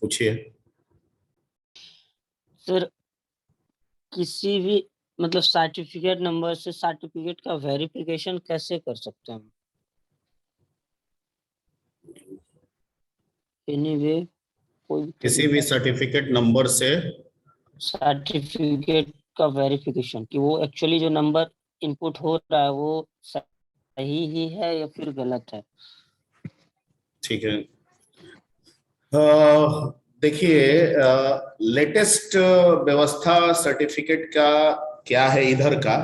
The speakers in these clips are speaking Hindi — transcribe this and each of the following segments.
पूछिए सर, किसी भी मतलब सर्टिफिकेट नंबर से सर्टिफिकेट का वेरिफिकेशन कैसे कर सकते हैं? एनीवे कोई किसी भी सर्टिफिकेट नंबर से सर्टिफिकेट का वेरिफिकेशन कि वो एक्चुअली जो नंबर इनपुट हो रहा है वो सही ही है या फिर गलत है। ठीक है। देखिए, लेटेस्ट व्यवस्था सर्टिफिकेट का क्या है इधर का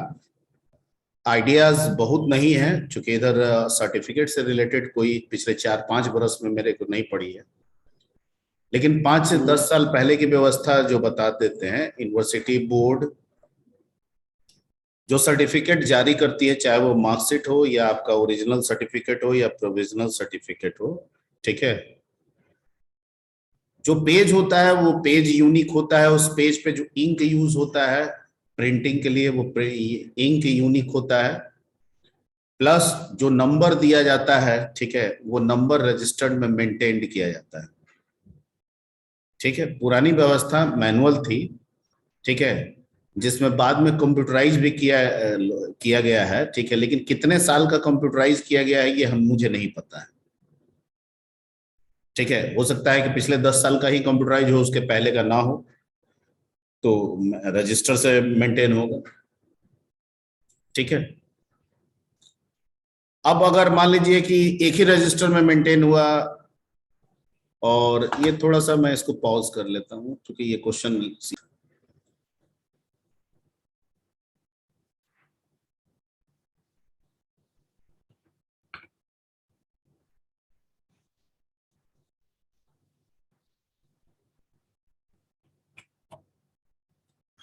आइडियाज बहुत नहीं है, क्योंकि इधर सर्टिफिकेट से रिलेटेड कोई पिछले 4-5 बरस में मेरे को नहीं पड़ी है। लेकिन 5 से 10 साल पहले की व्यवस्था जो बता देते हैं, यूनिवर्सिटी बोर्ड जो सर्टिफिकेट जारी करती है, चाहे वो मार्कशीट हो या आपका ओरिजिनल सर्टिफिकेट हो या प्रोविजनल सर्टिफिकेट हो, ठीक है, जो पेज होता है वो पेज यूनिक होता है। उस पेज पे जो इंक यूज होता है प्रिंटिंग के लिए, वो इंक यूनिक होता है। प्लस जो नंबर दिया जाता है, ठीक है, वो नंबर रजिस्टर्ड में मेंटेन्ड किया जाता है। ठीक है, पुरानी व्यवस्था मैनुअल थी, ठीक है, जिसमें बाद में कंप्यूटराइज भी किया गया है, ठीक है, लेकिन कितने साल का कंप्यूटराइज किया गया है ये मुझे नहीं पता है। ठीक है, हो सकता है कि पिछले 10 साल का ही कंप्यूटराइज हो, उसके पहले का ना हो, तो रजिस्टर से मेंटेन होगा। ठीक है, अब अगर मान लीजिए कि एक ही रजिस्टर में मेंटेन हुआ, और ये थोड़ा सा मैं इसको पॉज कर लेता हूं क्योंकि ये क्वेश्चन,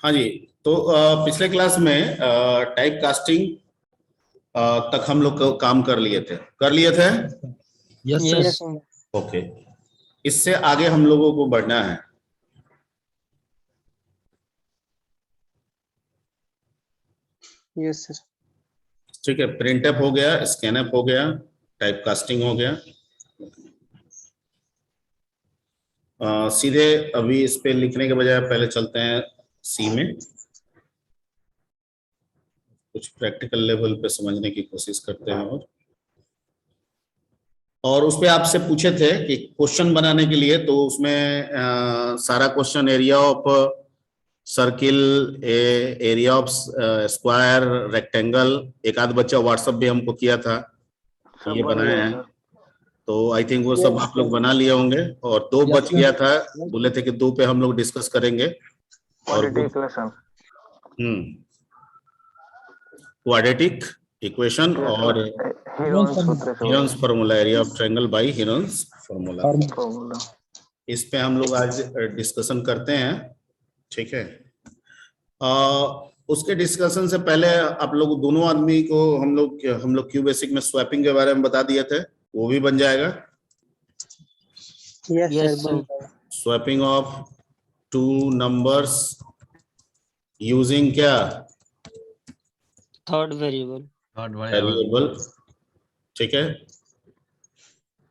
हाँ जी, तो पिछले क्लास में टाइप कास्टिंग तक हम लोग काम कर लिए थे। यस ओके, इससे आगे हम लोगों को बढ़ना है। Yes sir. ठीक है, प्रिंट अप हो गया, स्कैन अप हो गया, टाइप कास्टिंग हो गया। सीधे अभी इस पे लिखने के बजाय पहले चलते हैं सी में, कुछ प्रैक्टिकल लेवल पे समझने की कोशिश करते हैं। और उस पे आपसे पूछे थे कि क्वेश्चन बनाने के लिए, तो उसमें सारा question area of circle, area of square, rectangle, एक आध बच्चा व्हाट्सएप भी हमको किया था, ये बनाए हैं, तो आई थिंक वो सब आप लोग बना लिए होंगे। और 2 बच गया था, बोले थे कि 2 पे हम लोग डिस्कस करेंगे। और क्वाड्रेटिक इक्वेशन और Heron's formula, area of triangle by Heron's formula, इस पे हम लोग आज डिस्कशन करते हैं। ठीक है, उसके डिस्कशन से पहले आप लोग दोनों आदमी को हम लोग क्यू बेसिक में स्वैपिंग के बारे में बता दिए थे, वो भी बन जाएगा। Yes sir. Swapping of 2 numbers using क्या, थर्ड वेरिएबल। ठीक है,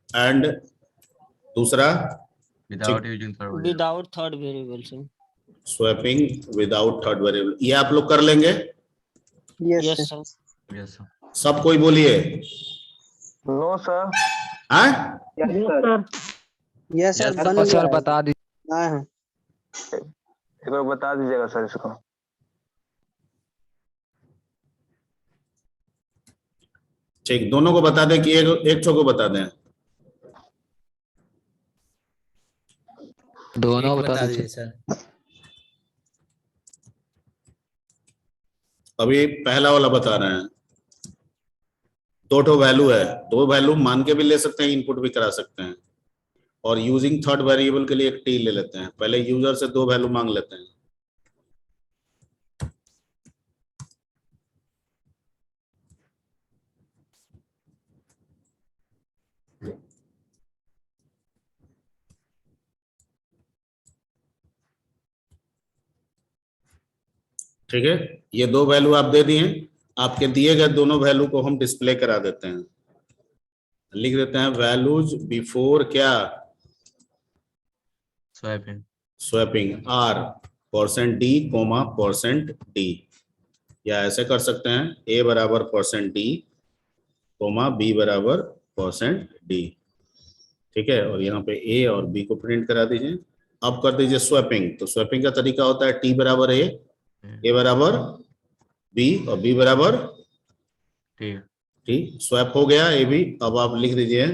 एंड दूसरा without third variable sir. Swapping without third variable, ये आप लोग कर लेंगे। Yes sir. सब कोई बोलिए। No sir. हाँ, यस सर, सर बता दीजिए। हाँ, एक बार बता दीजिएगा सर इसको। ठीक, दोनों को बता दें कि एक को बता दें? दोनों बता दीजिए सर। अभी पहला वाला बता रहे हैं। 2 वैल्यू है, 2 वैल्यू मान के भी ले सकते हैं, इनपुट भी करा सकते हैं। और यूजिंग थर्ड वेरिएबल के लिए एक टी ले लेते हैं, पहले यूजर से 2 वैल्यू मांग लेते हैं। ठीक है, ये 2 वैल्यू आप दे दिए, आपके दिए गए दोनों वैल्यू को हम डिस्प्ले करा देते हैं। लिख देते हैं वैल्यूज बिफोर क्या, swapping are %d comma %d, या ऐसे कर सकते हैं a बराबर %d कोमा b बराबर %d। ठीक है, और यहाँ पे a और b को प्रिंट करा दीजिए। अब कर दीजिए स्वैपिंग। तो स्वैपिंग का तरीका होता है t बराबर a बराबर b और b बराबर t। स्वैप हो गया a b। अब आप लिख दीजिए,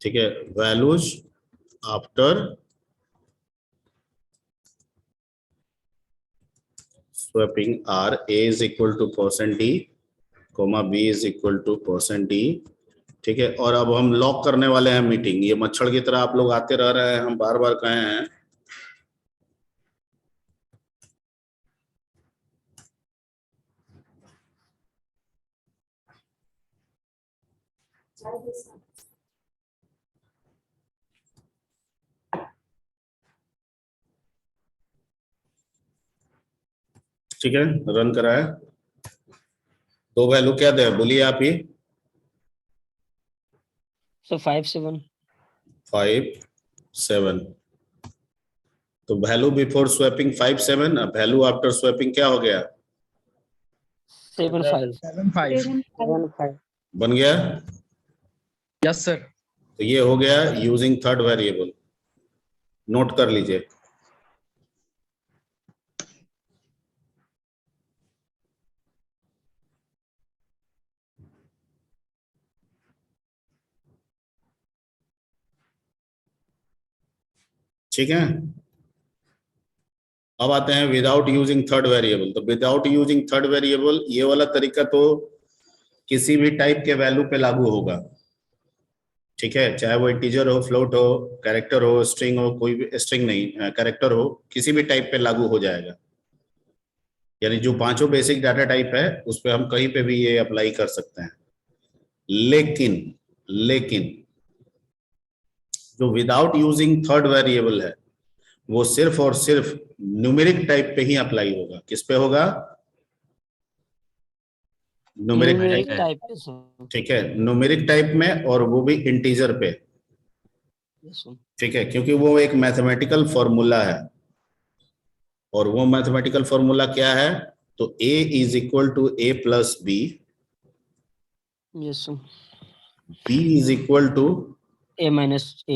ठीक है, values after swapping are a is equal to %d comma b is equal to %d। ठीक है, और अब हम लॉक करने वाले हैं मीटिंग। ये मच्छर की तरह आप लोग आते रह रहे हैं, हम बार बार कहे हैं। ठीक है, रन करा है। दो वैल्यू क्या दे, बोलिए आप ही। सर 5 7 5 7। तो value before swapping 5 7, value after swapping क्या हो गया? 7 5 बन गया। Yes sir. तो ये हो गया यूजिंग थर्ड वेरिएबल। नोट कर लीजिए। ठीक है, अब आते हैं विदाउट यूजिंग थर्ड वेरिएबल। तो विदाउट यूजिंग थर्ड वेरिएबल, ये वाला तरीका तो किसी भी टाइप के वैल्यू पे लागू होगा। ठीक है, चाहे वो इंटीजर हो, फ्लोट हो, कैरेक्टर हो, स्ट्रिंग हो, कोई भी स्ट्रिंग नहीं, कैरेक्टर हो, किसी भी टाइप पे लागू हो जाएगा। यानी जो पांचों बेसिक डाटा टाइप है उस पे हम कहीं पे भी ये अप्लाई कर सकते हैं। लेकिन जो विदाउट यूजिंग थर्ड वेरिएबल है वो सिर्फ और सिर्फ न्यूमेरिक टाइप पे ही अप्लाई होगा। किस पे होगा? न्यूमेरिक टाइप पे सर। ठीक है, न्यूमेरिक टाइप में, और वो भी इंटीजर पे। Yes sir. ठीक है, क्योंकि वो एक मैथमेटिकल फॉर्मूला है। और वो मैथमेटिकल फॉर्मूला क्या है? तो a is equal to a plus b, yes sir. b is equal to a minus a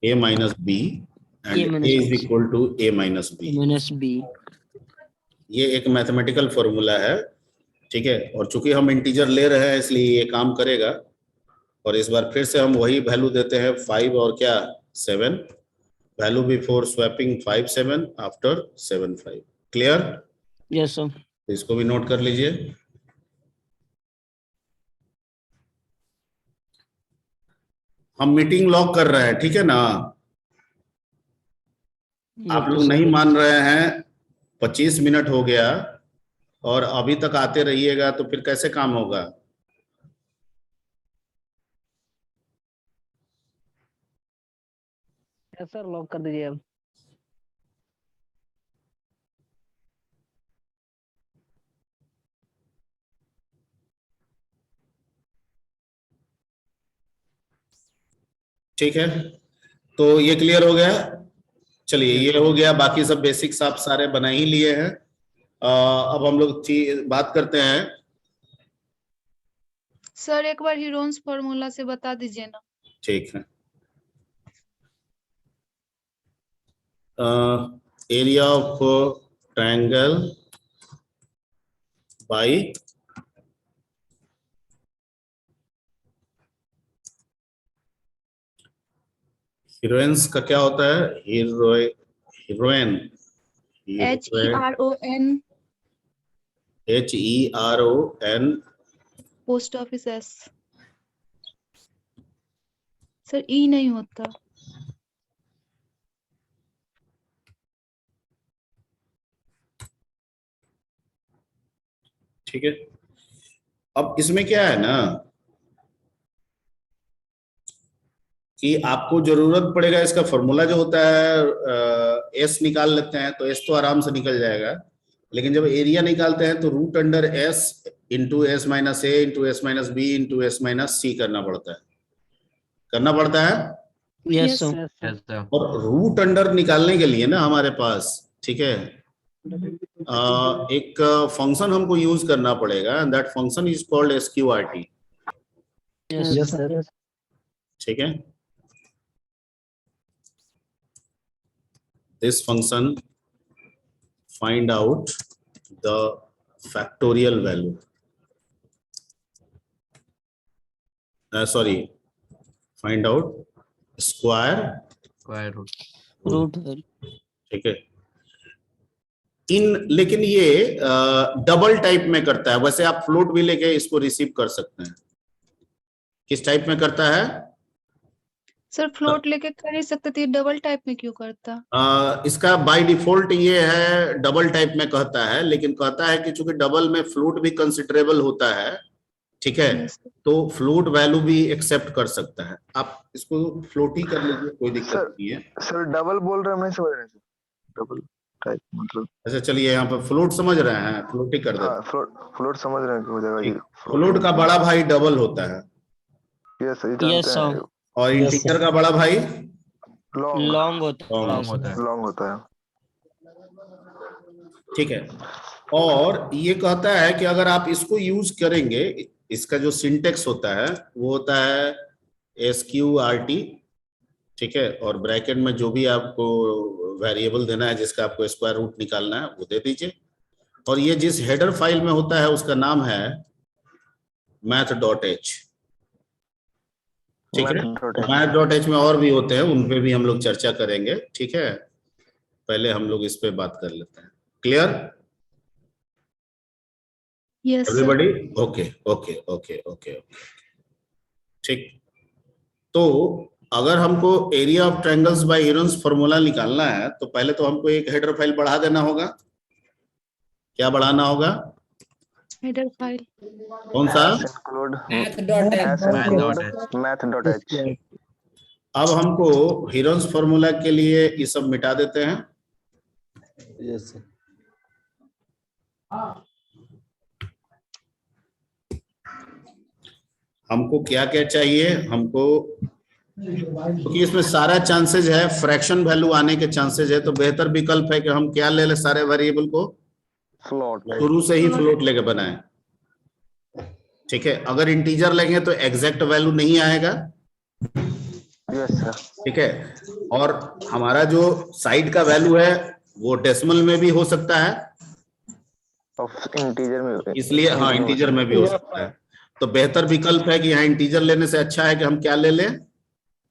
a minus b and a is equal to a minus b। ये एक मैथमेटिकल फॉर्मूला है। ठीक है, और चूंकि हम इंटीजर ले रहे हैं इसलिए ये काम करेगा। और इस बार फिर से हम वही वैल्यू देते हैं 5 और क्या 7। Value before swapping 5 7 after 7 5। Clear? Yes sir. तो इसको भी नोट कर लीजिए। हम मीटिंग लॉक कर रहे हैं, ठीक है ना? आप लोग नहीं मान रहे हैं, 25 मिनट हो गया और अभी तक आते रहिएगा तो फिर कैसे काम होगा? यस सर, लॉक कर दीजिए अब। ठीक है, तो ये क्लियर हो गया। चलिए, ये हो गया। बाकी सब बेसिक्स आप सारे बना ही लिए हैं। अब हम लोग बात करते हैं। सर एक बार हीरोन्स फॉर्मूला से बता दीजिए ना। ठीक है, area of triangle by Heron's का क्या होता है? Heron HERON post office S. Sir E नहीं होता। ठीक है, अब इसमें क्या है ना कि आपको जरूरत पड़ेगा इसका फॉर्मूला जो होता है एस निकाल लेते हैं तो एस तो आराम से निकल जाएगा। लेकिन जब एरिया निकालते हैं तो root under S into S minus A into S minus B into S minus C करना पड़ता है। Yes Yes, sir. Yes sir. Yes sir. और रूट अंडर निकालने के लिए ना हमारे पास, ठीक है, एक फंक्शन हमको यूज करना पड़ेगा, that function is called SQRT। Yes yes sir. ठीक है, this function find out the factorial value, sorry, find out square square root. Root value. ठीक है, लेकिन ये डबल टाइप में करता है। वैसे आप फ्लोट भी लेके इसको रिसीव कर सकते हैं। किस टाइप में करता है? सर फ्लोट लेके कर ही सकते थे, डबल टाइप में क्यों करता? इसका बाय डिफॉल्ट ये है, डबल टाइप में कहता है, लेकिन कहता है कि चूंकि डबल में फ्लोट भी कंसिडरेबल होता है, ठीक है, Yes, तो फ्लोट वैल्यू भी एक्सेप्ट कर सकता है। आप इसको फ्लोट ही कर लीजिए, कोई दिक्कत सर- नहीं है। सर डबल बोल रहे हैं, हम नहीं समझ रहे सर। डबल टाइप मतलब? अच्छा चलिए, यहाँ पे फ्लोट समझ रहे हैं, फ्लोट ही कर देते हाँ, फ्लोट समझ रहे हैं कि हो जाएगा ये हैं। फ्लोट का बड़ा भाई डबल होता है, यस सर, यस जानते सर। हैं। और Yes, इंटीजर का बड़ा भाई लॉन्ग लॉन्ग होता है लॉन्ग होता है। लॉन्ग होता है। ठीक है। और ये कहता है कि अगर आप इसको यूज करेंगे, इसका जो सिंटेक्स होता है वो होता है SQRT, ठीक है, और ब्रैकेट में जो भी आपको वेरिएबल देना है, जिसका आपको स्क्वायर रूट निकालना है, वो दे दीजिए। और ये जिस हेडर फाइल में होता है उसका नाम है math.h, ठीक है। math.h में और भी होते हैं, उन पे भी हम लोग चर्चा करेंगे, ठीक है। पहले हम लोग इस पे बात कर लेते हैं। Clear yes, sir. Everybody? Okay okay okay okay, ठीक। तो अगर हमको area of triangles by Heron's formula निकालना है, तो पहले तो हमको एक हेडर फाइल बढ़ा देना होगा। क्या बढ़ाना होगा? Header file. कौन सा? include Math.h। math.h। अब हमको हीरोन्स फॉर्मूला के लिए ये सब मिटा देते हैं। Yes sir. हमको क्या क्या चाहिए? हमको, क्योंकि इसमें सारा चांसेस है, फ्रैक्शन वैल्यू आने के चांसेस है, तो बेहतर विकल्प है कि हम क्या ले ले, सारे वेरिएबल को फ्लोट। शुरू से ही फ्लोट लेके बनाए, ठीक है। अगर इंटीजर लेंगे तो एग्जैक्ट वैल्यू नहीं आएगा, यस सर। ठीक है। और हमारा जो साइड का वैल्यू है वो डेसिमल में भी हो सकता है, ऑफ इंटीजर में, इसलिए हाँ, इंटीजर में भी हो सकता है। तो बेहतर विकल्प है कि यहाँ इंटीजर लेने से अच्छा है कि हम क्या ले लें?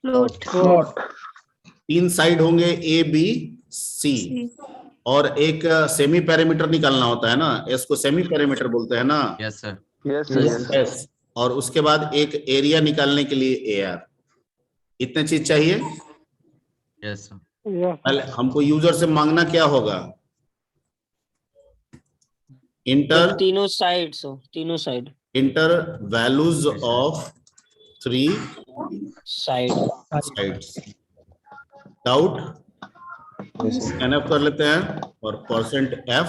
Float. फ्लोट। 3 साइड होंगे A B C, C. और एक सेमी पैरामीटर निकालना होता है ना, S को सेमी पैरामीटर बोलते हैं ना, yes sir. Yes sir, yes sir. S। और उसके बाद एक एरिया निकालने के लिए AR। इतने चीज चाहिए। Yes sir. पहले हमको यूजर से मांगना क्या होगा? इंटर तीनों साइड्स हो, तीनों side values of 3 side. Sides. Doubt? NF कर लेते हैं, और %F,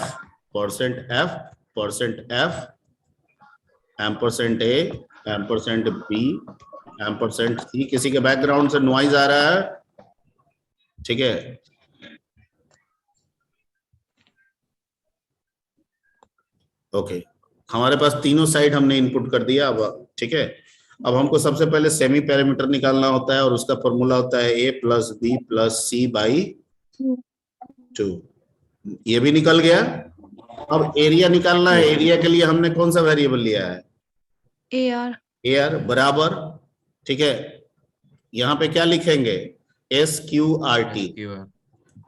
%A, %B, %C। किसी के बैकग्राउंड से नॉइज आ रहा है? ठीक है, ओके। हमारे पास तीनों साइड हमने इनपुट कर दिया। अब ठीक है, अब हमको सबसे पहले सेमी पैरामीटर निकालना होता है, और उसका फॉर्मूला होता है A + B + C/2। ये भी निकल गया। अब एरिया निकालना है। एरिया के लिए हमने कौन सा वेरिएबल लिया है? AR बराबर, ठीक है। यहाँ पे क्या लिखेंगे? SQRT,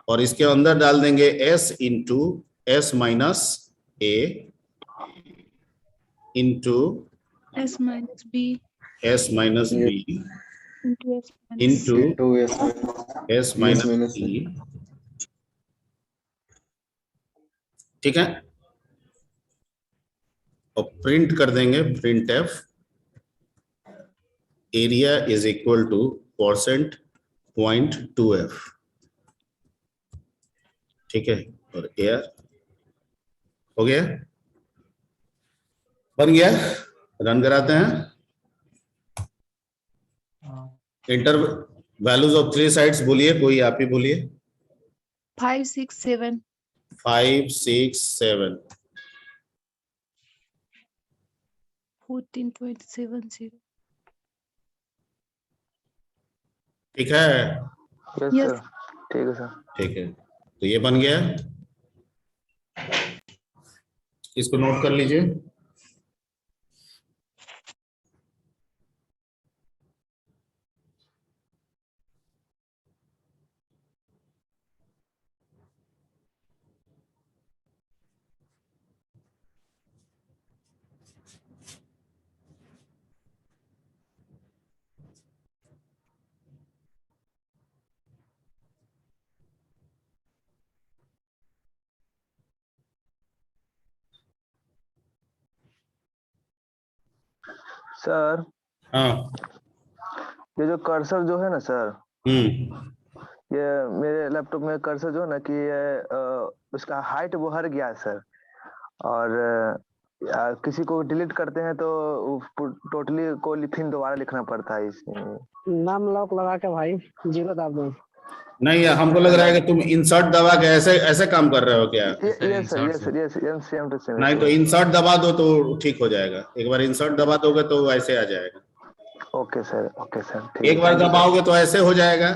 और इसके अंदर डाल देंगे S × S - A × S minus B S - B into S minus × S - C, ठीक है। और प्रिंट कर देंगे, printf एरिया = %.2f, ठीक है। और एयर हो गया, बन गया। रन कराते हैं। Inter values of three sides बोलिए, कोई आप ही बोलिए। 5, 6, 7. 5, 6, 7। 14.70. ठीक है, यस Yes. सर, ठीक है सर। ठीक है, तो ये बन गया, इसको नोट कर लीजिए। सर हाँ, ये जो कर्सर जो है ना सर, हम्म, ये मेरे लैपटॉप में कर्सर जो है ना कि ये उसका हाइट वो हट गया है सर। और किसी को डिलीट करते हैं तो टोटली को फिर दोबारा लिखना पड़ता है इसमें। नाम लॉक लगा के भाई 0 दाब दो। नहीं, हमको लग रहा है कि तुम इंसर्ट दबा के ऐसे ऐसे काम कर रहे हो क्या? Sir, yes sir, insert yes से। Sir, yes yes, same to same. नहीं तो इंसर्ट दबा दो तो ठीक हो जाएगा। एक बार इंसर्ट दबा दोगे तो ऐसे आ जाएगा, ओके सर, ओके सर, ठीक एक है, बार thank you, sir। दबाओगे तो ऐसे हो जाएगा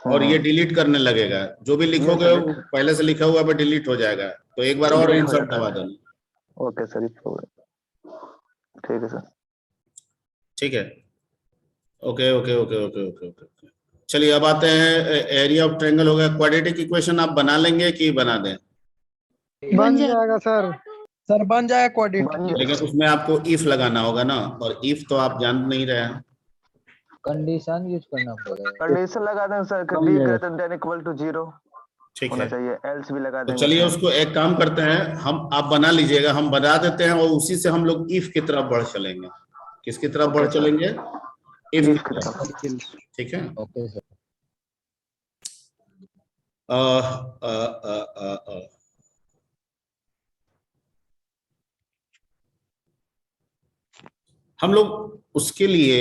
और ये हाँ, डिलीट करने लगेगा। जो भी लिखोगे sir, वो पहले से लिखा हुआ पे डिलीट हो जाएगा, तो एक बार और Delete हो इंसर्ट जाता दबा है। देना। ओके सर, ठीक है सर। ठीक है, okay okay okay okay okay okay. चलिए अब आते हैं, एरिया ऑफ ट्रायंगल हो गया। क्वाड्रेटिक इक्वेशन आप बना लेंगे कि बना दें? बन जाएगा सर। सर बन जाएगा क्वाड्रेटिक। लेकिन उसमें आपको इफ लगाना होगा ना, और इफ तो आप जान नहीं रहे हैं। कंडीशन यूज करना पड़ेगा। कंडीशन लगा दें सर कि d greater than equal to 0 ठीक होना है, चाहिए, एल्स भी लगा तो देंगे चलिए सर। उसको एक काम करते हैं, हम आप बना लीजिएगा, हम बना देते हैं और उसी से हम लोग इफ की तरफ बढ़ चलेंगे। किसकी तरफ बढ़ ओके सर। चलेंगे? इफ इफ की की तरफ। तरफ। ठीक है। Okay sir. अ, अ, अ, अ, अ, हम लोग उसके लिए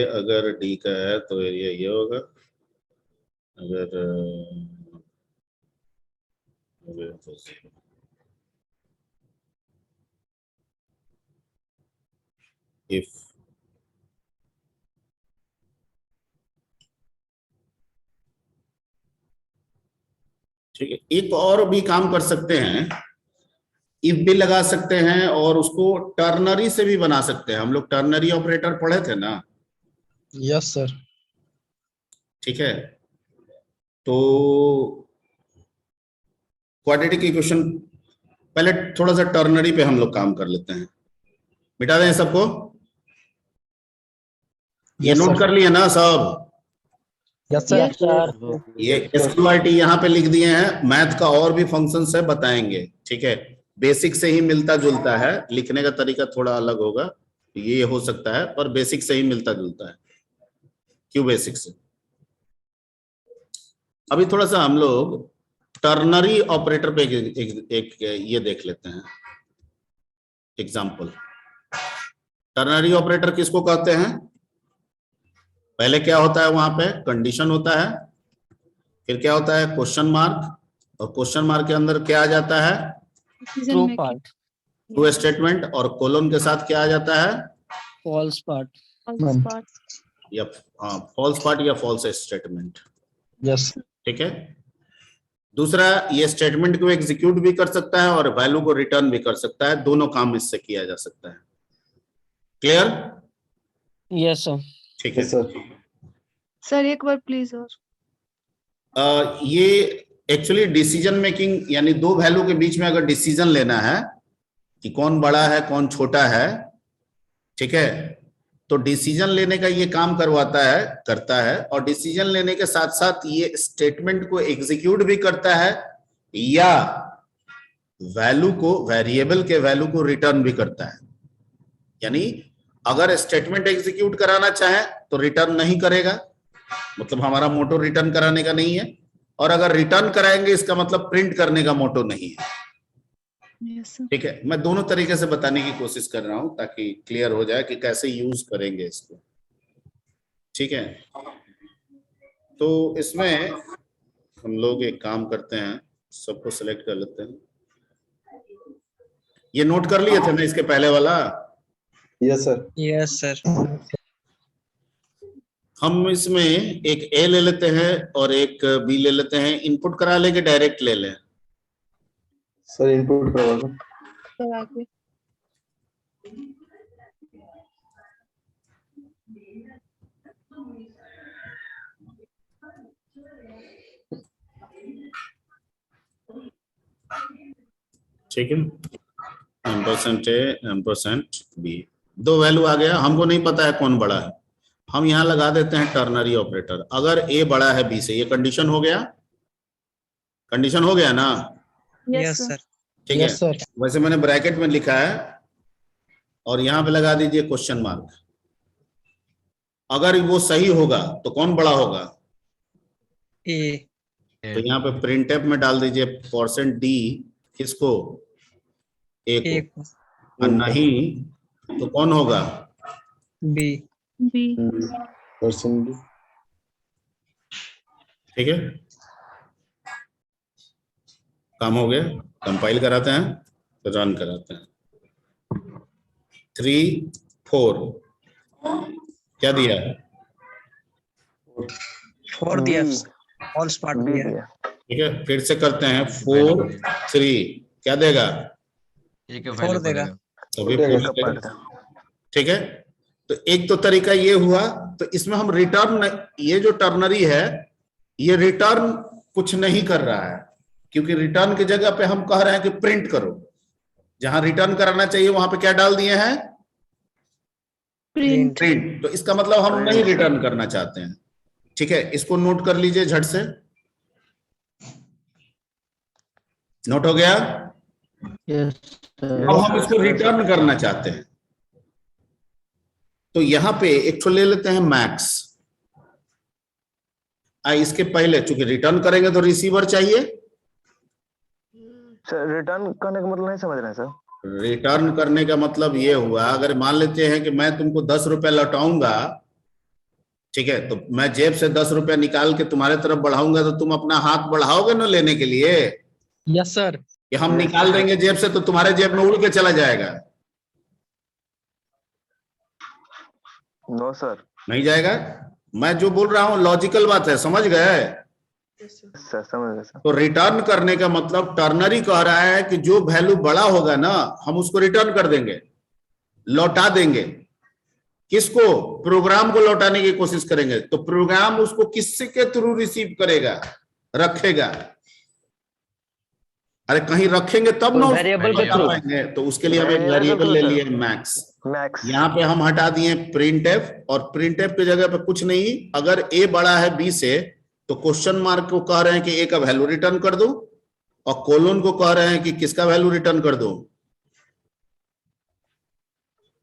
अगर डी का है तो एरिया ये होगा। अगर तो इफ ठीक है, एक और भी काम कर सकते हैं, इफ भी लगा सकते हैं और उसको टर्नरी से भी बना सकते हैं। हम लोग टर्नरी ऑपरेटर पढ़े थे ना? Yes sir. ठीक है, तो क्वाड्रेटिक इक्वेशन पहले थोड़ा सा टर्नरी पे हम लोग काम कर लेते हैं। मिटा दें सबको, ये Yes, नोट sir. कर लिए ना सब? Yes sir. Yes sir. ये SQRT यहाँ पे लिख दिए हैं। मैथ का और भी फंक्शन है, बताएंगे। ठीक है, बेसिक से ही मिलता जुलता है, लिखने का तरीका थोड़ा अलग होगा, ये हो सकता है, पर बेसिक से ही मिलता जुलता है। क्यों बेसिक से? अभी थोड़ा सा हम लोग टर्नरी ऑपरेटर पे एक ये देख लेते हैं एग्जाम्पल। टर्नरी ऑपरेटर किसको कहते हैं? पहले क्या होता है? वहां पे कंडीशन होता है, फिर क्या होता है? क्वेश्चन मार्क, और क्वेश्चन मार्क के अंदर क्या आ जाता है? Decision true making. Part, true statement, और कोलन के साथ क्या आ जाता है? False part. या फॉल्स पार्ट या फॉल्स स्टेटमेंट। यस। ठीक है, दूसरा, ये स्टेटमेंट को एग्जीक्यूट भी कर सकता है और वैल्यू को रिटर्न भी कर सकता है। दोनों काम इससे किया जा सकता है। क्लियर? Yes sir. ठीक है। Yes sir. सर एक बार प्लीज और। ये एक्चुअली डिसीजन मेकिंग, यानी दो वैल्यू के बीच में अगर डिसीजन लेना है कि कौन बड़ा है कौन छोटा है, ठीक है, तो डिसीजन लेने का ये काम करता है, और डिसीजन लेने के साथ साथ ये स्टेटमेंट को एग्जीक्यूट भी करता है, या वैल्यू को, वेरिएबल के वैल्यू को रिटर्न भी करता है। यानी अगर स्टेटमेंट एग्जीक्यूट कराना चाहे तो रिटर्न नहीं करेगा, मतलब हमारा मोटो रिटर्न कराने का नहीं है, और अगर रिटर्न कराएंगे इसका मतलब प्रिंट करने का मोटो नहीं है। Yes sir. ठीक है, मैं दोनों तरीके से बताने की कोशिश कर रहा हूं ताकि क्लियर हो जाए कि कैसे यूज करेंगे इसको। ठीक है, तो इसमें हम लोग एक काम करते हैं, सबको सिलेक्ट कर लेते हैं। ये नोट कर लिए थे ना इसके पहले वाला? Yes sir. Yes sir. हम इसमें एक ए ले लेते हैं और एक बी ले लेते हैं। इनपुट करा लेके डायरेक्ट ले लें। सर इनपुट करवा दो। सर आगे ठीक है, एम्परसेंट ए एम्परसेंट बी, दो वैल्यू आ गया। हमको नहीं पता है कौन बड़ा है, हम यहाँ लगा देते हैं टर्नरी ऑपरेटर। अगर ए बड़ा है बी से, ये कंडीशन हो गया, कंडीशन हो गया ना? Yes sir. ठीक है, यस सर। वैसे मैंने ब्रैकेट में लिखा है और यहाँ पे लगा दीजिए क्वेश्चन मार्क। अगर वो सही होगा तो कौन बड़ा होगा? ए। तो यहाँ पे प्रिंट एफ में डाल दीजिए %d किसको? ए को। और नहीं तो कौन होगा? बी। बी। परसेंट। ठीक है, काम हो गया। कंपाइल कराते हैं, रन कराते हैं। 3 4 क्या दिया? 4 दिया, ऑल स्पार्ट बी दिया। दिया। ठीक है, फिर से करते हैं। 4 3 क्या देगा? एक का 4 वैल्यू देगा। तभी देगा, पूरा इसका देगा। पढ़ता। ठीक है, तो एक तो तरीका ये हुआ। तो इसमें हम रिटर्न, ये जो टर्नरी है ये रिटर्न कुछ नहीं कर रहा है, क्योंकि रिटर्न की जगह पे हम कह रहे हैं कि प्रिंट करो। जहां रिटर्न कराना चाहिए वहां पे क्या डाल दिए हैं? प्रिंट। प्रिंट। तो इसका मतलब हम नहीं रिटर्न करना चाहते हैं। ठीक है, इसको नोट कर लीजिए झट से। नोट हो गया? अब हम इसको रिटर्न करना चाहते हैं, तो यहां पे एक तो ले लेते हैं मैक्स। इसके पहले चूंकि रिटर्न करेंगे तो रिसीवर चाहिए। सर रिटर्न करने का मतलब नहीं समझ रहे हैं सर। रिटर्न करने का मतलब ये हुआ, अगर मान लेते हैं कि मैं तुमको 10 रुपया लौटाऊंगा, ठीक है, तो मैं जेब से 10 रुपया निकाल के तुम्हारे तरफ बढ़ाऊंगा, तो तुम अपना हाथ बढ़ाओगे ना लेने के लिए? Yes sir. कि हम निकाल देंगे जेब से तो तुम्हारे जेब में उड़ के चला जाएगा? No sir. नहीं जाएगा। मैं जो बोल रहा हूं लॉजिकल बात है, समझ गए? सर समझ गए सर। तो रिटर्न करने का मतलब टर्नरी कह रहा है कि जो वैल्यू बड़ा होगा ना, हम उसको रिटर्न कर देंगे, लौटा देंगे। किसको? प्रोग्राम को लौटाने की कोशिश करेंगे। तो प्रोग्राम उसको किससे के थ्रू रिसीव करेगा? रखेगा। अरे कहीं रखेंगे तब ना वेरिएबल के थ्रू। पाएंगे। तो उसके लिए हम एक वेरिएबल ले लिए मैक्स। मैक्स। यहाँ पे हम हटा दिए प्रिंट एफ, और प्रिंट एफ की जगह पे कुछ नहीं, अगर ए बड़ा है बी से तो क्वेश्चन मार्क को कह रहे हैं कि ए का वैल्यू रिटर्न कर दो, और कोलोन को कह रहे हैं कि किसका वैल्यू रिटर्न कर दो?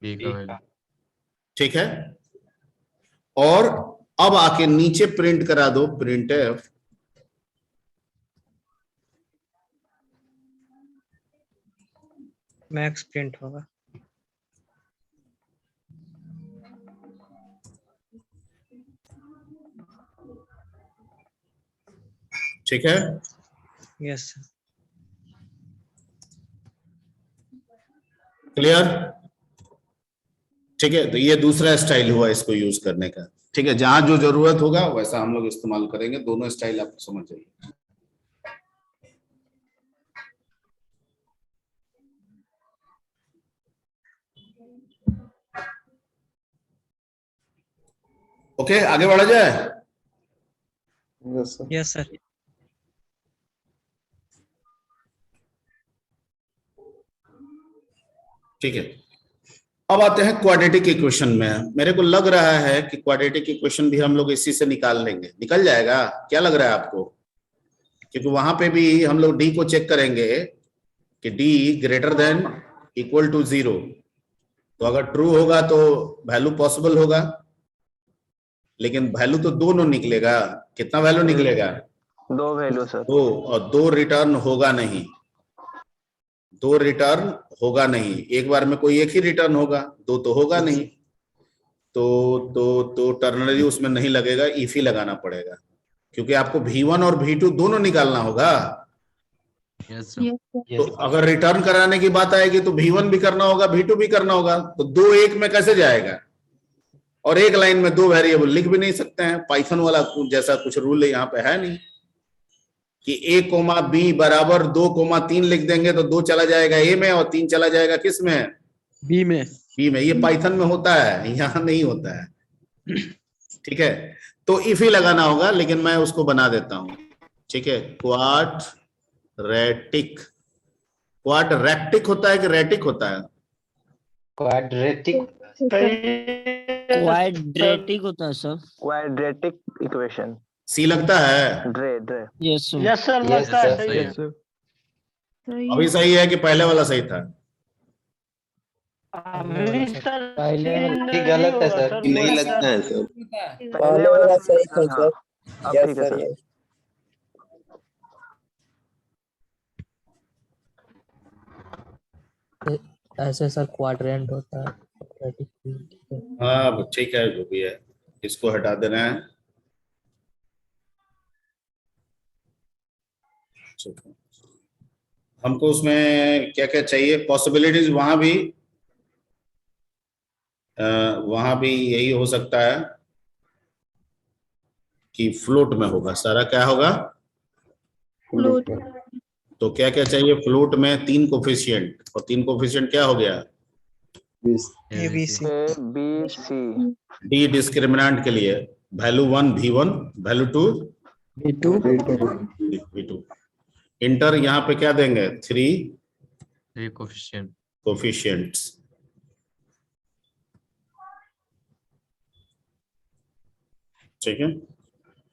बी का वैल्यू। ठीक है, और अब आके नीचे प्रिंट करा दो प्रिंट एफ। मैक्स प्रिंट होगा। ठीक है, यस सर। क्लियर? ठीक है, तो ये दूसरा स्टाइल हुआ इसको यूज करने का। ठीक है, जहां जो जरूरत होगा वैसा हम लोग इस्तेमाल करेंगे। दोनों स्टाइल आपको समझ जाइए। ओके, आगे बढ़ा जाए। Yes sir. Yes sir. ठीक है, अब आते हैं क्वाड्रेटिक इक्वेशन में। मेरे को लग रहा है कि क्वाड्रेटिक इक्वेशन भी हम लोग इसी से निकाल लेंगे। निकल जाएगा? क्या लग रहा है आपको? क्योंकि वहां पे भी हम लोग डी को चेक करेंगे कि d greater than equal to 0। तो अगर ट्रू होगा तो वैल्यू पॉसिबल होगा, लेकिन वैल्यू तो दोनों निकलेगा। कितना वैल्यू निकलेगा? 2 वैल्यू सर। 2, और 2 रिटर्न होगा नहीं। 2 रिटर्न होगा नहीं, एक बार में कोई एक ही रिटर्न होगा, 2 तो होगा नहीं। तो टर्नरी उसमें नहीं लगेगा, इफ ही लगाना पड़ेगा, क्योंकि आपको V1 और V2 दोनों निकालना होगा। Yes sir. Yes, sir. तो अगर रिटर्न कराने की बात आएगी तो V1 भी करना होगा, V2 भी करना होगा, तो दो एक में कैसे जाएगा? और एक लाइन में दो वेरिएबल लिख भी नहीं सकते हैं, पाइथन वाला जैसा कुछ रूल यहाँ पे है नहीं कि A, B बराबर 2, 3 लिख देंगे तो 2 चला जाएगा A में और 3 चला जाएगा किस में? बी में। बी में। ये पाइथन में होता है, यहाँ नहीं होता है। ठीक है, तो इफ ही लगाना होगा, लेकिन मैं उसको बना देता हूं। ठीक है, क्वाड्रेटिक। क्वाड्रेटिक होता है कि रेटिक होता है? क्वाड्रेटिक क्वाड्रेटिक होता है सर। Quadratic equation. सी लगता है? ड्रे। Yes sir. Yes sir, Yes, लगता है sir. सही है। सही अभी है। सही है कि पहले वाला सही था? अभी सर पहले वाला नहीं ठीक गलत है होगा सर। नहीं बोला लगता है सर। पहले वाला सही था। हाँ, अब यस ठीक है सर, सर। यस। ऐसे सर क्वाड्रेंट होता है। हाँ ठीक है, जो भी है इसको हटा देना है। ठीक है। हमको उसमें क्या क्या चाहिए? पॉसिबिलिटीज वहां भी यही हो सकता है कि फ्लोट में होगा सारा। क्या होगा? Float. तो क्या क्या चाहिए? फ्लोट में 3 कोफिशिएंट, और 3 कोफिशिएंट क्या हो गया? 20। A b c. A b c. D discriminant के लिए value 1 V1, value 2 B2 V2। Inter यहाँ पे क्या देंगे? 3 कोफिशिएंट। कोफिशिएंट्स। ठीक है,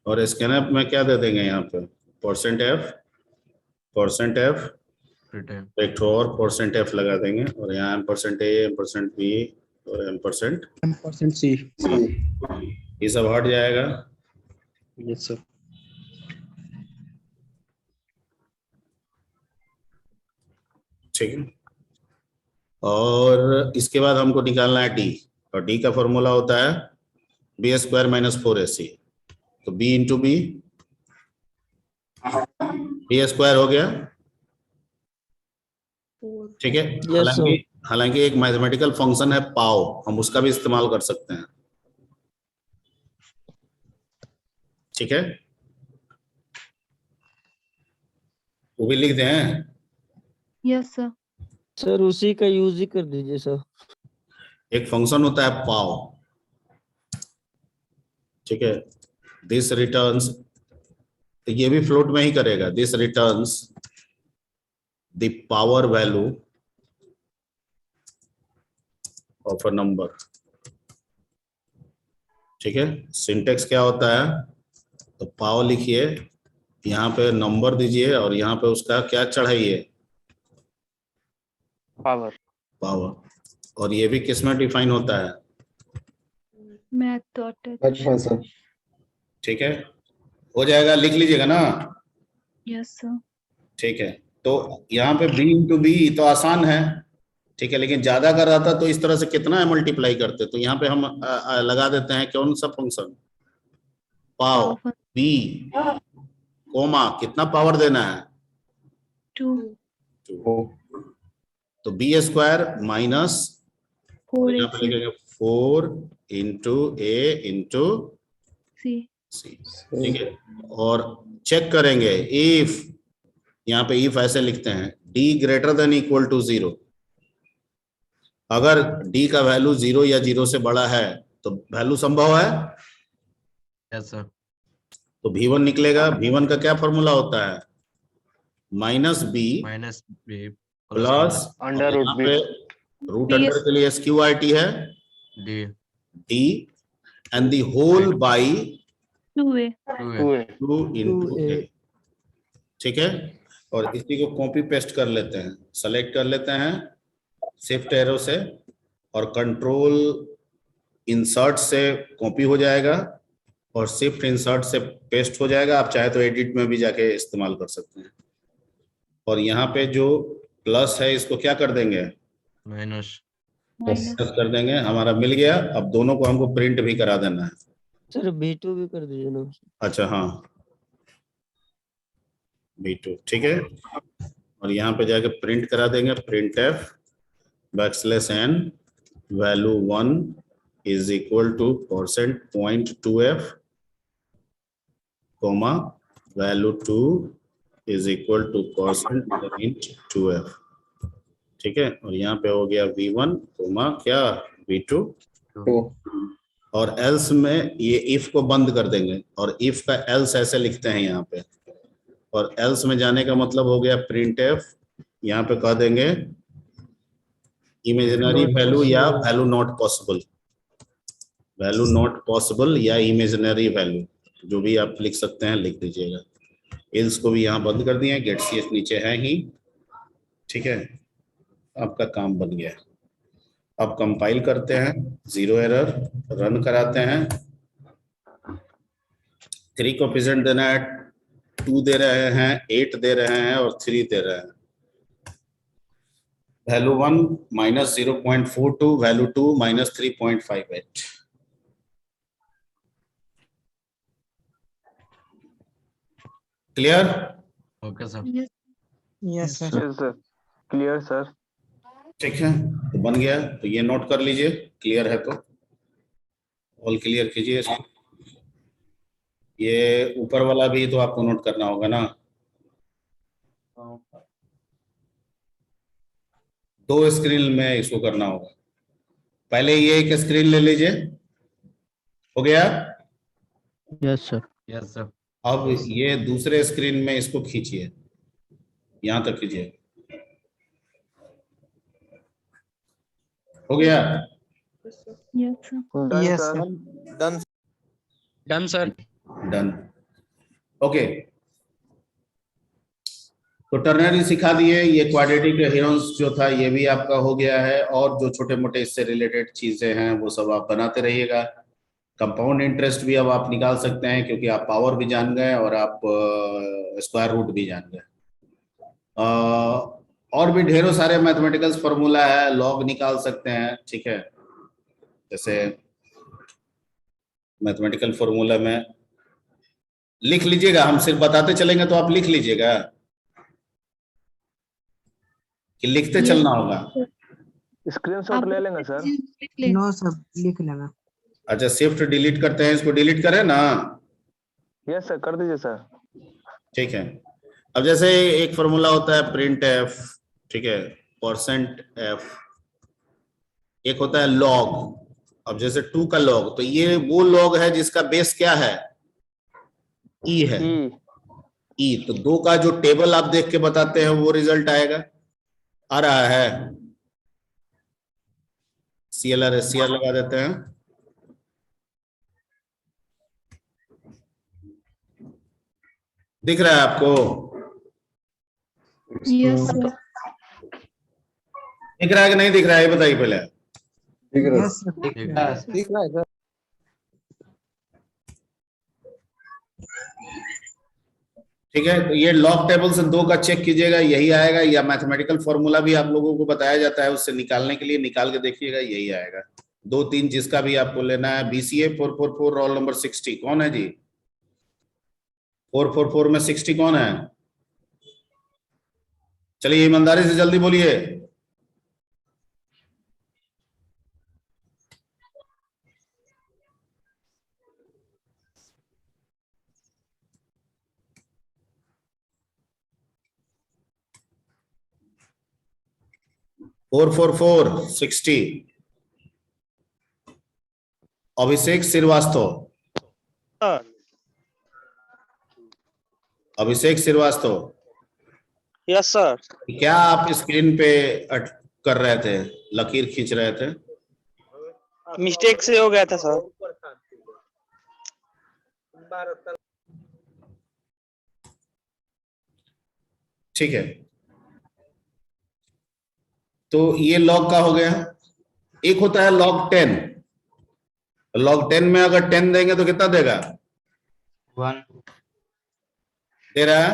और स्कैनअप में क्या दे देंगे यहाँ पे? %f return. एक ठो और %f लगा देंगे, और यहाँ %a, %b और %C। ये सब हट जाएगा। Yes sir. ठीक है, और इसके बाद हमको निकालना है डी, और डी का फॉर्मूला होता है b² - 4ac। तो b इंटू बी, b² हो गया। ठीक है, Yes, sir. हालांकि एक मैथमेटिकल फंक्शन है पाव, हम उसका भी इस्तेमाल कर सकते हैं। ठीक है, वो भी लिख दें। Yes, sir. सर उसी का यूज ही कर दीजिए सर। एक फंक्शन होता है पाव। ठीक है, दिस रिटर्न्स, ये भी फ्लोट में ही करेगा। This returns the power value of a number. ठीक है, सिंटेक्स क्या होता है? तो पावर लिखिए, यहाँ पे नंबर दीजिए, और यहाँ पे उसका क्या चढ़ाइए? पावर। और ये भी किस में डिफाइन होता है? Math dot H. अच्छा सर। ठीक है, हो जाएगा, लिख लीजिएगा ना? Yes, sir. ठीक है, तो यहाँ पे b इंटू बी तो आसान है। ठीक है, लेकिन ज्यादा कर रहा था तो इस तरह से कितना मल्टीप्लाई करते? तो यहाँ पे हम लगा देते हैं कौन सा फंक्शन? पाव Power b कोमा कितना पावर देना है? 2. तो b² माइनस 4 यहाँ पे AC. लिखेंगे 4 इंटू a इंटू C. सी। ठीक है, और चेक करेंगे इफ, यहाँ पे इफ ऐसे लिखते हैं d > 0। अगर d का वैल्यू 0 या 0 से बड़ा है तो वैल्यू संभव है। Yes sir. तो V1 निकलेगा। V1 का क्या फॉर्मूला होता है? -b -b plus root under के लिए SQRT है d d and the whole by 2A. 2 into a। ठीक है, और इसी को कॉपी पेस्ट कर लेते हैं, सेलेक्ट कर लेते हैं शिफ्ट एरो से, और कंट्रोल इंसर्ट से कॉपी हो जाएगा, और शिफ्ट इंसर्ट से पेस्ट हो जाएगा। आप चाहे तो एडिट में भी जाके इस्तेमाल कर सकते हैं। और यहाँ पे जो प्लस है इसको क्या कर देंगे? माइनस माइनस प्लस कर देंगे, हमारा मिल गया। अब दोनों को हमको प्रिंट भी करा देना है। सर B2 भी कर दीजिए ना। अच्छा हाँ, B2 ठीक है। और यहाँ पे जाके प्रिंट करा देंगे, print f backslash n value 1 is equal to %.2f comma value 2 is equal to %.2f। ठीक है। और यहाँ पे हो गया V1 कॉमा क्या V2। टू और एल्स में ये इफ को बंद कर देंगे और इफ का एल्स ऐसे लिखते हैं यहाँ पे। और एल्स में जाने का मतलब हो गया प्रिंट एफ, यहाँ पे कह देंगे इमेजिनरी वैल्यू या value not possible, value not possible या इमेजिनरी वैल्यू, जो भी आप लिख सकते हैं लिख दीजिएगा। एल्स को भी यहाँ बंद कर दिए, गेट सी नीचे है ही। ठीक है, आपका काम बन गया। अब कंपाइल करते हैं, 0 एरर, रन कराते हैं। 3 कोएफिशिएंट देना है, 2 दे रहे हैं, 8 दे रहे हैं और 3 दे रहे हैं। Value 1 -0.42, value 2 -3.58। Clear? Okay sir. Yes, sir. Yes sir, clear sir. ठीक है, तो बन गया। तो ये नोट कर लीजिए, क्लियर है तो ऑल क्लियर कीजिए इसको। ये ऊपर वाला भी तो आपको नोट करना होगा ना। 2 स्क्रीन में इसको करना होगा। पहले ये एक स्क्रीन ले लीजिए, हो गया। Yes, sir. Yes sir. अब ये दूसरे स्क्रीन में इसको खींचिए, यहां तक खींचिए, हो गया। Yes sir. Done Yes, sir. sir. Done sir. Done. Okay, तो टर्नरी सिखा दिए, ये क्वाड्रेटिक कोहेरेंस जो था ये भी आपका हो गया है। और जो छोटे मोटे इससे रिलेटेड चीजें हैं वो सब आप बनाते रहिएगा। कंपाउंड इंटरेस्ट भी अब आप निकाल सकते हैं, क्योंकि आप पावर भी जान गए और आप स्क्वायर रूट भी जान गए। और भी ढेरों सारे मैथमेटिकल फॉर्मूला है, लॉग निकाल सकते हैं। ठीक है, जैसे मैथमेटिकल फॉर्मूला में लिख लीजिएगा, हम सिर्फ बताते चलेंगे तो आप लिख लीजिएगा कि लिखते चलना होगा। स्क्रीनशॉट ले लेंगे सर। लिख ले। No, sir. लिख लेना. अच्छा, शिफ्ट डिलीट करते हैं, इसको डिलीट करें ना। यस सर, कर दीजिए सर। ठीक है, अब जैसे एक फॉर्मूला होता है प्रिंट एफ, ठीक है, %f, एक होता है लॉग। अब जैसे 2 का लॉग, तो ये वो लॉग है जिसका बेस क्या है, ई है। ई। ई, तो 2 का जो टेबल आप देख के बताते हैं वो रिजल्ट आएगा। आ रहा है, CLR SCR लगा देते हैं। दिख रहा है आपको? Yes sir. दिख रहा है कि नहीं दिख रहा है, ये बताइए पहले। ठीक है Yes, sir. ठीक है। ठीक है, तो ये लॉग टेबल से 2 का चेक कीजिएगा, यही आएगा। या मैथमेटिकल फॉर्मूला भी आप लोगों को बताया जाता है, उससे निकालने के लिए निकाल के देखिएगा, यही आएगा। 2 3 जिसका भी आपको लेना है। BCA 444 रोल नंबर 60 कौन है जी? 444 में 60 कौन है? चलिए ईमानदारी से जल्दी बोलिए। Four four four 60। अभिषेक श्रीवास्तव। अभिषेक श्रीवास्तव, यस सर। क्या आप स्क्रीन पे कर रहे थे, लकीर खींच रहे थे? मिस्टेक से हो गया था सर। ठीक है, तो ये लॉग का हो गया। एक होता है लॉग 10। लॉग 10 में अगर 10 देंगे तो कितना देगा? 1 दे रहा है,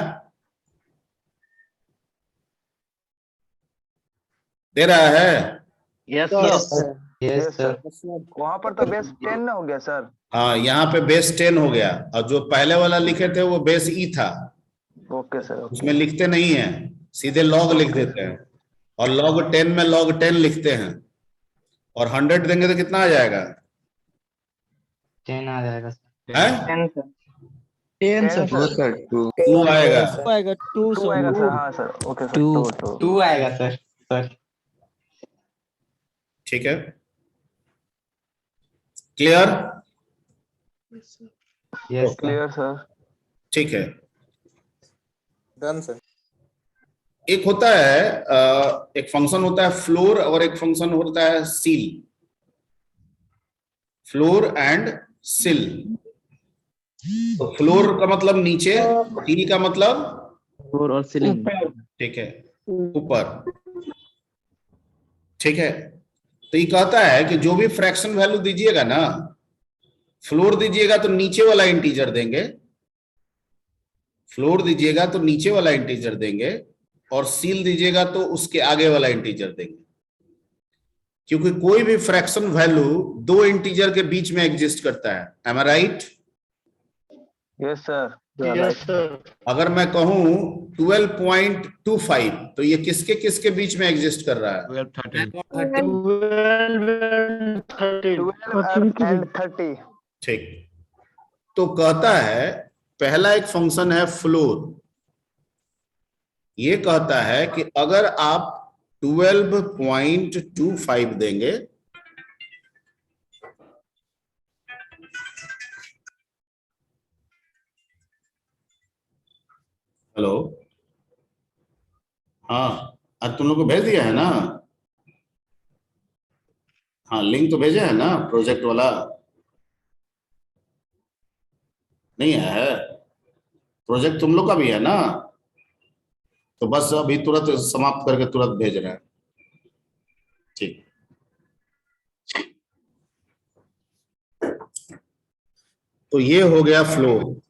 दे रहा है। Yes sir yes sir. वहां पर तो बेस 10 ना हो गया सर। हाँ, यहाँ पे बेस 10 हो गया, और जो पहले वाला लिखे थे वो बेस ई था, ओके सर। उसमें लिखते नहीं है, सीधे लॉग लिख देते हैं, और log 10 में log 10 लिखते हैं, और 100 देंगे तो कितना आ जाएगा? 10 आ जाएगा सर। है 10 सर। टू सर टू 2 आएगा। आएगा 2 2 आएगा सर। हाँ सर, ओके सर। 2 2 आएगा सर। ठीक है, क्लियर? Yes clear sir. ठीक है। Done sir. एक होता है एक फंक्शन होता है फ्लोर, और एक फंक्शन होता है सील। फ्लोर एंड सिल। तो फ्लोर का मतलब नीचे, सील का मतलब फ्लोर और सीलिंग। ठीक है, ऊपर। ठीक है, तो ये कहता है कि जो भी फ्रैक्शन वैल्यू दीजिएगा ना, फ्लोर दीजिएगा तो नीचे वाला इंटीजर देंगे, फ्लोर दीजिएगा तो नीचे वाला इंटीजर देंगे, और सील दीजिएगा तो उसके आगे वाला इंटीजर देंगे, क्योंकि कोई भी फ्रैक्शन वैल्यू दो इंटीजर के बीच में एग्जिस्ट करता है। Am I right? Yes sir. Yes sir. अगर मैं कहूं 12.25, तो ये किसके किसके बीच में एग्जिस्ट कर रहा है? 12 13 12 एंड 30। ठीक, तो कहता है पहला एक फंक्शन है फ्लोर, ये कहता है कि अगर आप 12.25 देंगे, हेलो, हाँ, आज तुम लोग को भेज दिया है ना? हाँ, लिंक तो भेजा है ना प्रोजेक्ट वाला? नहीं है? प्रोजेक्ट तुम लोग का भी है ना? तो बस अभी तुरंत समाप्त करके तुरंत भेज रहे हैं। ठीक, तो ये हो गया फ्लो।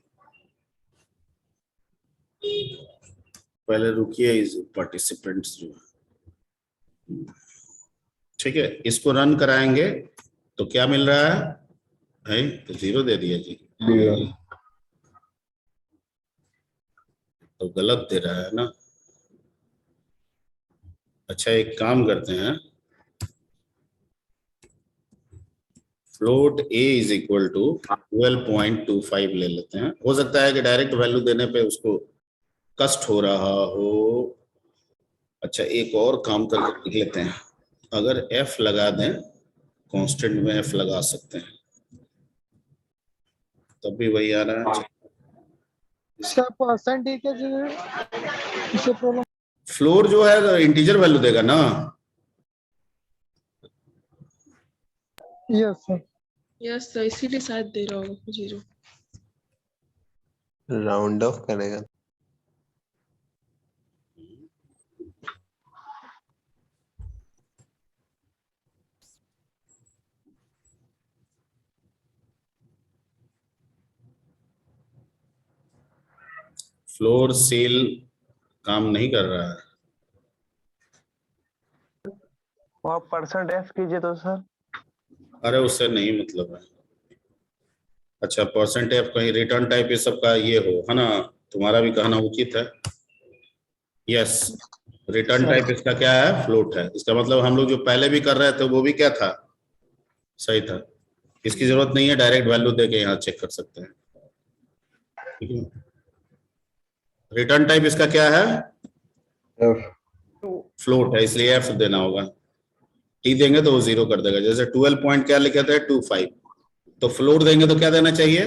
पहले रुकिए, इस पार्टिसिपेंट्स जो, ठीक है, इसको रन कराएंगे तो क्या मिल रहा है? तो 0 दे दिया जी, तो गलत दे रहा है ना। अच्छा, एक काम करते हैं, float a is equal to 12.25 ले लेते हैं। हो सकता है कि डायरेक्ट वैल्यू देने पे उसको कष्ट हो रहा हो। अच्छा, एक और काम करके लिख लेते हैं, अगर f लगा दें, कांस्टेंट में f लगा सकते हैं, तब भी वही आ रहा है। फ्लोर जो है इंटीजर वैल्यू देगा ना? यस सर, इसीलिए शायद दे रहा होगा 0। राउंड ऑफ करेगा। फ्लोर सेल काम नहीं कर रहा है। वहाँ %f कीजिए तो सर। अरे उससे नहीं मतलब है। अच्छा, %f कहीं रिटर्न टाइप ये सब का ये हो, है ना? तुम्हारा भी कहना उचित है। यस, रिटर्न टाइप इसका क्या है? फ्लोट है। इसका मतलब हम लोग जो पहले भी कर रहे थे वो भी क्या था? सही था। इसकी जरूरत नहीं है, डायरेक्ट वैल्यू दे के यहाँ चेक कर सकते हैं। ठीक है, रिटर्न टाइप इसका क्या है? फ्लोट है, इसलिए f देना होगा। t देंगे तो वो 0 कर देगा। जैसे 12 पॉइंट क्या लिखे थे? 25, तो फ्लोट देंगे तो क्या देना चाहिए?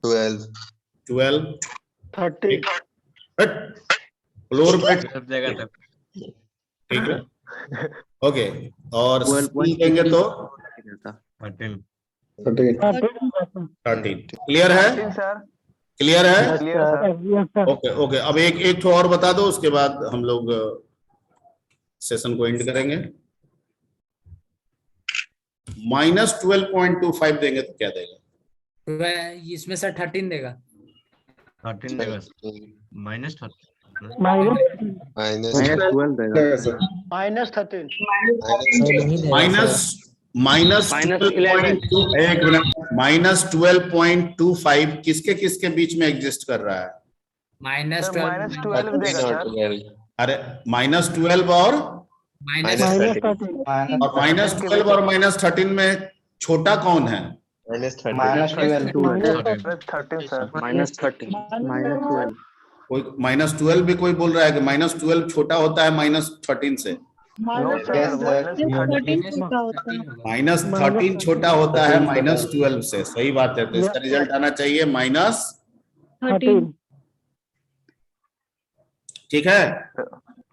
12 30 फ्लोर पे, सब जगह तक। ठीक है, ओके। और C देंगे तो 13 13। क्लियर है? सर। क्लियर है? Clear sir. ओके ओके, अब एक ठो और बता दो, उसके बाद हम लोग सेशन को एंड करेंगे। -12.25 देंगे तो क्या देगा? इसमें सर 13 देगा। 13 देगा। -13 माइनस -12 रहेगा। -13 माइनस एक मिनट, -12.25 किसके किसके बीच में एग्जिस्ट कर रहा है? सर -12 देगा सर। अरे -12 और -13 -12 और -13 में छोटा कौन है? -13 -13 सर। -12 कोई -12 भी कोई बोल रहा है कि -12 छोटा होता है -13 से? नो सर, -13 छोटा होता है। -13 छोटा होता है -12 से, सही बात है। तो इसका रिजल्ट आना चाहिए -13, 13 ठीक है।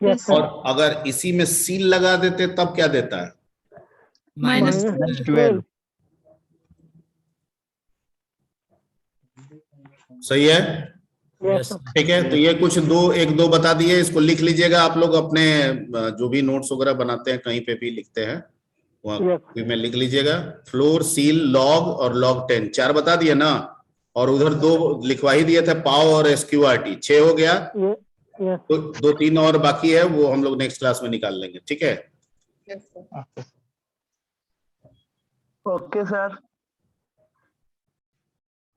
यस और सर। अगर इसी में सील लगा देते तब क्या देता है? -12 सही है, ठीक है। तो ये कुछ एक दो बता दिए, इसको लिख लीजिएगा आप लोग अपने जो भी नोट्स वगैरह बनाते हैं, कहीं पे भी लिखते हैं वहां में लिख लीजिएगा। फ्लोर, सील, लॉग और log 10 4 बता दिए ना, और उधर 2 लिखवा ही दिए थे, पाव और SQRT 6 हो गया। तो 2-3 और बाकी है, वो हम लोग नेक्स्ट क्लास में निकाल लेंगे, ठीक है। Okay sir.